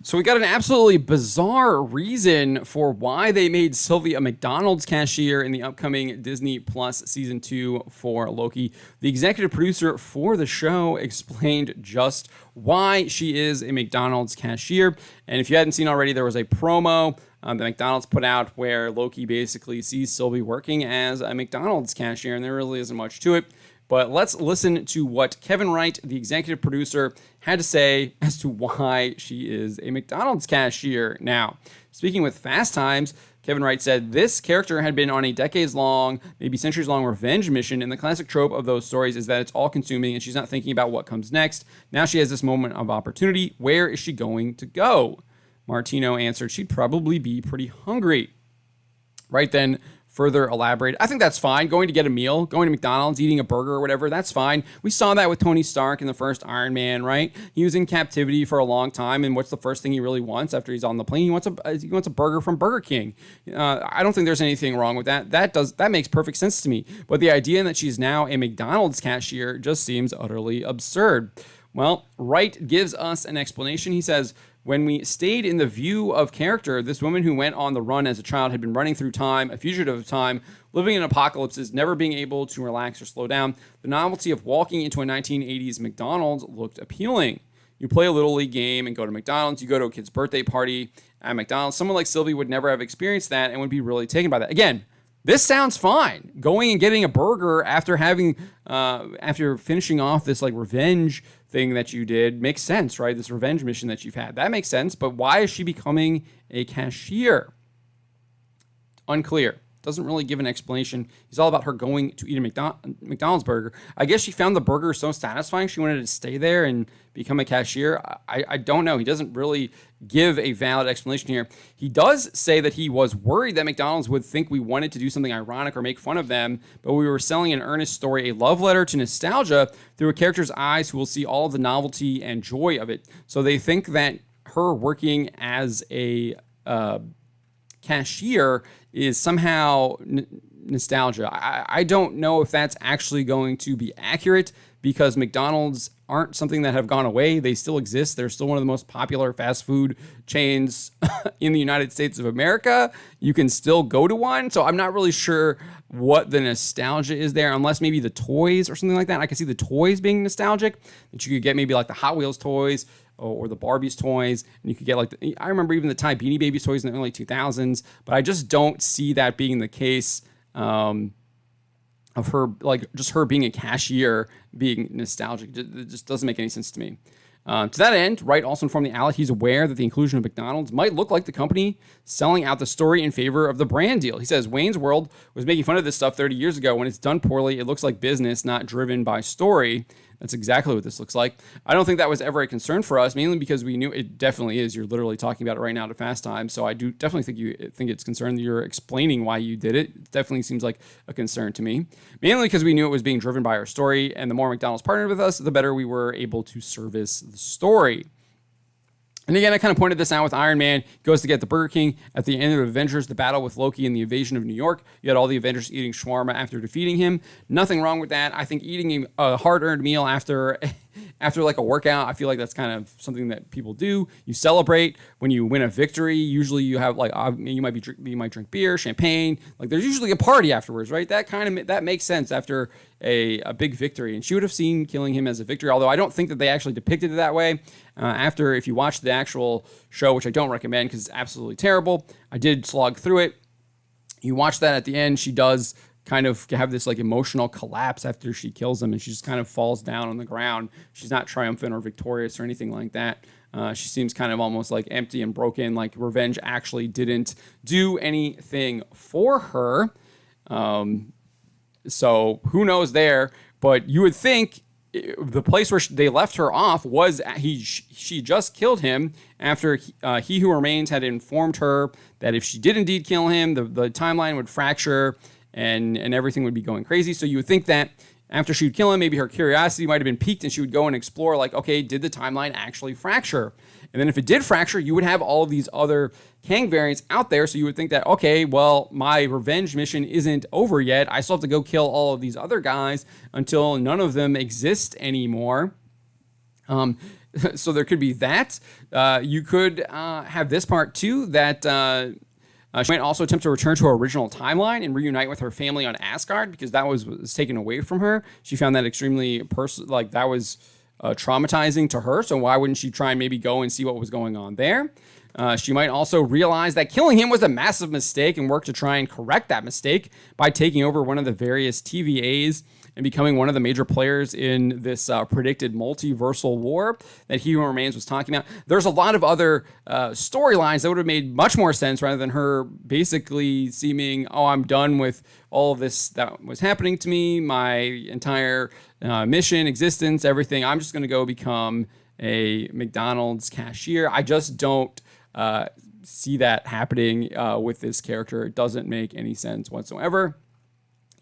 So we got an absolutely bizarre reason for why they made Sylvie a McDonald's cashier in the upcoming Disney Plus season 2 for Loki. The executive producer for the show explained just why she is a McDonald's cashier. And if you hadn't seen already, there was a promo that McDonald's put out where Loki basically sees Sylvie working as a McDonald's cashier, and there really isn't much to it. But let's listen to what Kevin Wright, the executive producer, had to say as to why she is a McDonald's cashier. Now, speaking with Fast Times, Kevin Wright said this character had been on a decades-long, maybe centuries-long revenge mission, and the classic trope of those stories is that it's all-consuming and she's not thinking about what comes next. Now she has this moment of opportunity. Where is she going to go? Martino answered she'd probably be pretty hungry. Right then, further elaborate. I think that's fine. Going to get a meal, going to McDonald's, eating a burger or whatever, that's fine. We saw that with Tony Stark in the first Iron Man, right? He was in captivity for a long time, and what's the first thing he really wants after he's on the plane? He wants a burger from Burger King. I don't think there's anything wrong with that. That makes perfect sense to me. But the idea that she's now a McDonald's cashier just seems utterly absurd. Well, Wright gives us an explanation. He says, when we stayed in the view of character, this woman who went on the run as a child had been running through time, a fugitive of time, living in apocalypses, never being able to relax or slow down. The novelty of walking into a 1980s McDonald's looked appealing. You play a Little League game and go to McDonald's. You go to a kid's birthday party at McDonald's. Someone like Sylvie would never have experienced that and would be really taken by that. Again, this sounds fine. Going and getting a burger after finishing off this like revenge thing that you did makes sense, right? This revenge mission that you've had. That makes sense, but why is she becoming a cashier? Unclear. Doesn't really give an explanation. He's all about her going to eat a McDonald's burger. I guess she found the burger so satisfying she wanted to stay there and become a cashier. I don't know. He doesn't really give a valid explanation here. He does say that he was worried that McDonald's would think we wanted to do something ironic or make fun of them, but we were selling an earnest story, a love letter to nostalgia through a character's eyes who will see all of the novelty and joy of it. So they think that her working as a cashier is somehow nostalgia. I don't know if that's actually going to be accurate because McDonald's aren't something that have gone away. They still exist. They're still one of the most popular fast food chains in the United States of America. You can still go to one. So I'm not really sure what the nostalgia is there, unless maybe the toys or something like that. I could see the toys being nostalgic, that you could get maybe like the Hot Wheels toys or the Barbie's toys, and you could get like, I remember even the Ty Beanie Babies toys in the early 2000s, but I just don't see that being the case of her, like just her being a cashier being nostalgic. It just doesn't make any sense to me. To that end, Wright also informed the outlet he's aware that the inclusion of McDonald's might look like the company selling out the story in favor of the brand deal. He says Wayne's World was making fun of this stuff 30 years ago. When it's done poorly, it looks like business, not driven by story. That's exactly what this looks like. I don't think that was ever a concern for us, mainly because we knew it definitely is. You're literally talking about it right now to Fast Time. So I do definitely think you think it's concern that you're explaining why you did it. It definitely seems like a concern to me, mainly because we knew it was being driven by our story. And the more McDonald's partnered with us, the better we were able to service the story. And again, I kind of pointed this out with Iron Man. He goes to get the Burger King. At the end of Avengers, the battle with Loki and the invasion of New York, you had all the Avengers eating shawarma after defeating him. Nothing wrong with that. I think eating a hard-earned meal after like a workout, I feel like that's kind of something that people do. You celebrate when you win a victory. Usually you have like, you might drink beer, champagne. Like there's usually a party afterwards, right? That makes sense after a big victory. And she would have seen killing him as a victory, although I don't think that they actually depicted it that way. If you watch the actual show, which I don't recommend because it's absolutely terrible, I did slog through it. You watch that at the end, she does kind of have this like emotional collapse after she kills him, and she just kind of falls down on the ground. She's not triumphant or victorious or anything like that. She seems kind of almost like empty and broken, like revenge actually didn't do anything for her. So who knows there, but you would think the place where they left her off was she just killed him after He Who Remains had informed her that if she did indeed kill him, the timeline would fracture and everything would be going crazy. So you would think that after she would kill him, maybe her curiosity might have been piqued and she would go and explore like, okay, did the timeline actually fracture? And then if it did fracture, you would have all of these other Kang variants out there. So you would think that, okay, well, my revenge mission isn't over yet. I still have to go kill all of these other guys until none of them exist anymore. So there could be that. You could have this part too, that she might also attempt to return to her original timeline and reunite with her family on Asgard, because that was taken away from her. She found that extremely that was traumatizing to her. So why wouldn't she try and maybe go and see what was going on there? She might also realize that killing him was a massive mistake and work to try and correct that mistake by taking over one of the various TVAs and becoming one of the major players in this predicted multiversal war that He Who Remains was talking about. There's a lot of other storylines that would have made much more sense, rather than her basically seeming, oh, I'm done with all of this that was happening to me, my entire mission, existence, everything. I'm just going to go become a McDonald's cashier. I just don't see that happening with this character. It doesn't make any sense whatsoever.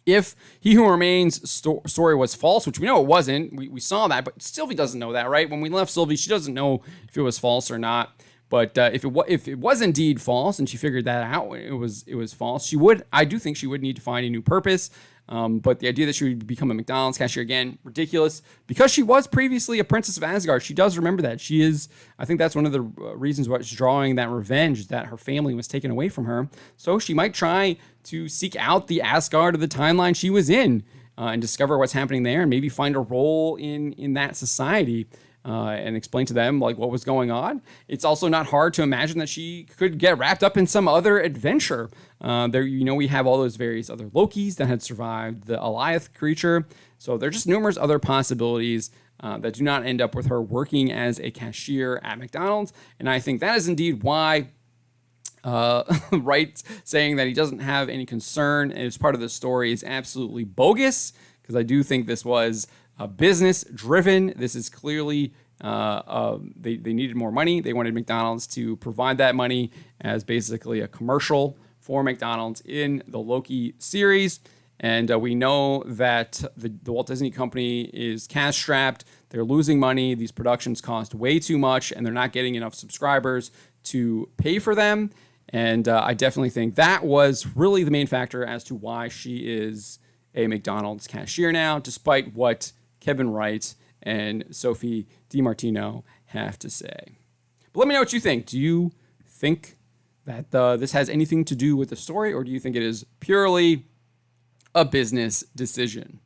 If He Who Remains story was false, which we know it wasn't, we saw that, but Sylvie doesn't know that, right? When we left Sylvie, she doesn't know if it was false or not. But if it was indeed false, and she figured that out, it was false, I do think she would need to find a new purpose. But the idea that she would become a McDonald's cashier, again, ridiculous, because she was previously a princess of Asgard. She does remember that. I think that's one of the reasons why she's drawing that revenge, that her family was taken away from her. So she might try to seek out the Asgard of the timeline she was in, and discover what's happening there, and maybe find a role in that society. And explain to them like what was going on. It's also not hard to imagine that she could get wrapped up in some other adventure. We have all those various other Lokis that had survived the Alioth creature. So there are just numerous other possibilities that do not end up with her working as a cashier at McDonald's. And I think that is indeed why Wright saying that he doesn't have any concern as part of the story is absolutely bogus, because I do think this was business driven. This is clearly they needed more money. They wanted McDonald's to provide that money as basically a commercial for McDonald's in the Loki series. And we know that the Walt Disney Company is cash strapped. They're losing money. These productions cost way too much, and they're not getting enough subscribers to pay for them. And I definitely think that was really the main factor as to why she is a McDonald's cashier now, despite what Kevin Wright and Sophie DiMartino have to say. But let me know what you think. Do you think that this has anything to do with the story, or do you think it is purely a business decision?